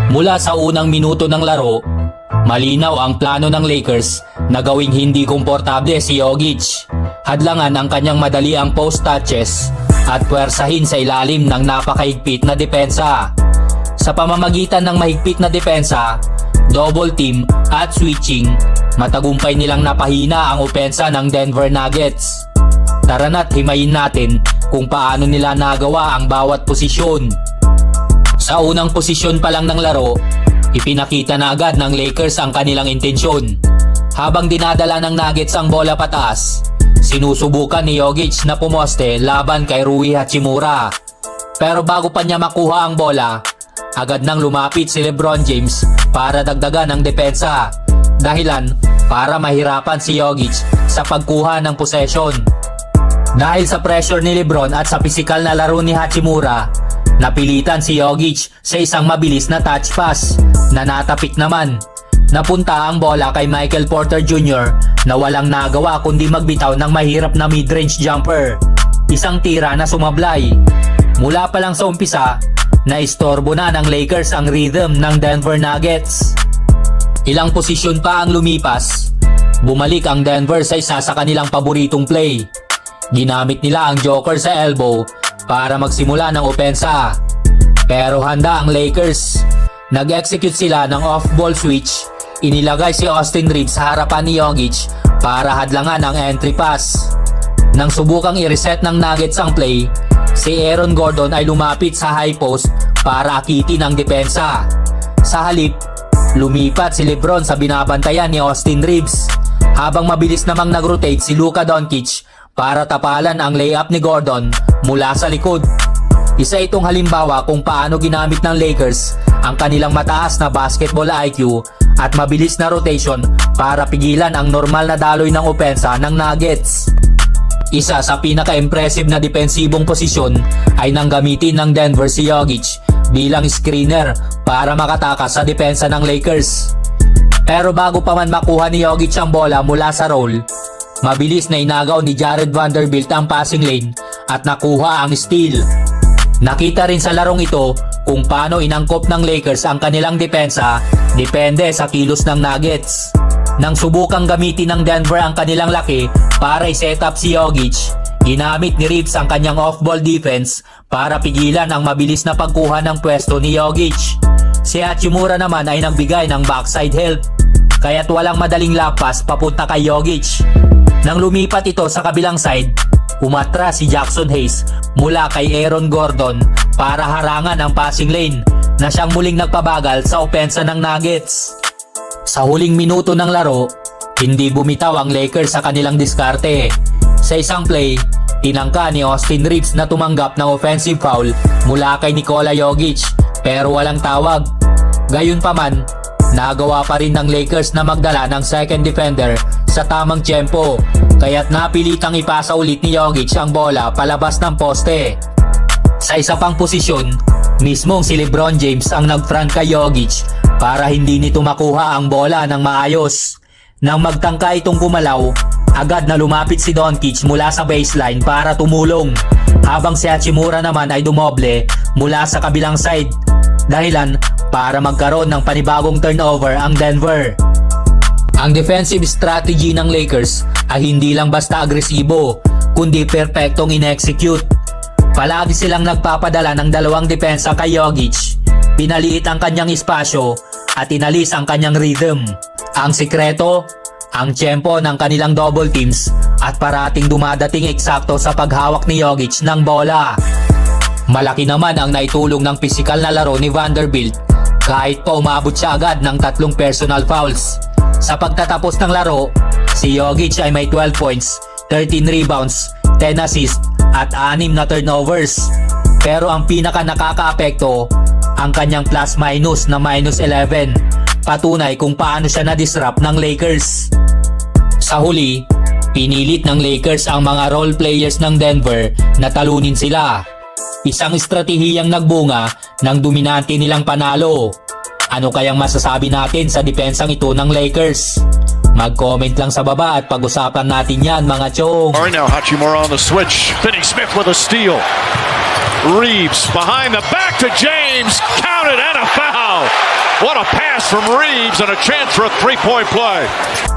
Mula sa unang minuto ng laro, malinaw ang plano ng Lakers na gawing hindi komportable si Jokic. Hadlangan ang kanyang madali ang post touches at puwersahin sa ilalim ng napakahigpit na depensa. Sa pamamagitan ng mahigpit na depensa, double team at switching, matagumpay nilang napahina ang opensa ng Denver Nuggets. Tara na't himayin natin kung paano nila nagawa ang bawat posisyon. Sa unang posisyon pa lang ng laro, ipinakita na agad ng Lakers ang kanilang intensyon. Habang dinadala ng Nuggets ang bola pataas, sinusubukan ni Jokic na pumoste laban kay Rui Hachimura. Pero bago pa niya makuha ang bola, agad nang lumapit si LeBron James para dagdagan ang depensa. Dahilan para mahirapan si Jokic sa pagkuha ng possession. Dahil sa pressure ni LeBron at sa pisikal na laro ni Hachimura, napilitan si Jokic sa isang mabilis na touch pass na natapik naman. Napunta ang bola kay Michael Porter Jr. na walang nagawa kundi magbitaw ng mahirap na mid-range jumper. Isang tira na sumablay. Mula pa lang sa umpisa, naistorbo na ng Lakers ang rhythm ng Denver Nuggets. Ilang posisyon pa ang lumipas, bumalik ang Denver sa isa sa kanilang paboritong play. Ginamit nila ang joker sa elbow para magsimula ng opensa. Pero handa ang Lakers. Nag-execute sila ng off-ball switch. Inilagay si Austin Reeves sa harapan ni Jokic para hadlangan ang entry pass. Nang subukang i-reset ng Nuggets ang play, si Aaron Gordon ay lumapit sa high post para akitin ang depensa. Sa halip, lumipat si LeBron sa binabantayan ni Austin Reeves, habang mabilis namang nag-rotate si Luka Doncic para tapalan ang layup ni Gordon mula sa likod. Isa itong halimbawa kung paano ginamit ng Lakers ang kanilang mataas na basketball IQ at mabilis na rotation para pigilan ang normal na daloy ng opensa ng Nuggets. Isa sa pinaka-impressive na depensibong posisyon ay nang gamitin ng Denver si Jokic bilang screener para makatakas sa depensa ng Lakers. Pero bago pa man makuha ni Jokic ang bola mula sa roll, mabilis na inagaw ni Jared Vanderbilt ang passing lane at nakuha ang steal. Nakita rin sa larong ito kung paano inangkop ng Lakers ang kanilang depensa depende sa kilos ng Nuggets. Nang subukang gamitin ng Denver ang kanilang laki para i-set up si Jokic, ginamit ni Reeves ang kanyang off-ball defense para pigilan ang mabilis na pagkuha ng pwesto ni Jokic. Si Hachimura naman ay nagbigay ng backside help, kaya't walang madaling lapas papunta kay Jokic. Nang lumipat ito sa kabilang side, umatras si Jackson Hayes mula kay Aaron Gordon para harangan ang passing lane na siyang muling nagpabagal sa opensa ng Nuggets. Sa huling minuto ng laro, hindi bumitaw ang Lakers sa kanilang diskarte. Sa isang play, tinangka ni Austin Reeves na tumanggap ng offensive foul mula kay Nikola Jokic pero walang tawag. Gayunpaman, nagawa pa rin ng Lakers na magdala ng second defender sa tamang tiyempo, kaya't napilitang ipasa ulit ni Jokic ang bola palabas ng poste. Sa isa pang posisyon, mismong si LeBron James ang nag-front kay Jokic para hindi nito makuha ang bola ng maayos. Nang magtangka itong gumalaw, agad na lumapit si Doncic mula sa baseline para tumulong, habang si Hachimura naman ay dumoble mula sa kabilang side. Dahilan para magkaroon ng panibagong turnover ang Denver. Ang defensive strategy ng Lakers ay hindi lang basta agresibo, kundi perpektong in-execute. Palagi silang nagpapadala ng dalawang depensa kay Jokic, pinaliit ang kanyang espasyo at inalis ang kanyang rhythm. Ang sikreto, ang tiyempo ng kanilang double teams at parating dumadating eksakto sa paghawak ni Jokic ng bola. Malaki naman ang naitulong ng pisikal na laro ni Vanderbilt kahit pa umabot siya agad ng 3 personal fouls. Sa pagtatapos ng laro, si Jokic ay may 12 points, 13 rebounds, 10 assists at 6 na turnovers. Pero ang pinaka nakakaapekto, ang kanyang plus-minus na -11. Patunay kung paano siya na-disrupt ng Lakers. Sa huli, pinilit ng Lakers ang mga role players ng Denver na talunin sila. Isang estratehiyang nagbunga ng dominante nilang panalo. Ano kayang masasabi natin sa depensang ito ng Lakers? Mag-comment lang sa baba at pag-usapan natin yan, mga chong. Now Hachimura on the switch. Finney Smith with a steal. Reeves behind the back to James. Counted and a foul. What a pass from Reeves and a chance for a three-point play.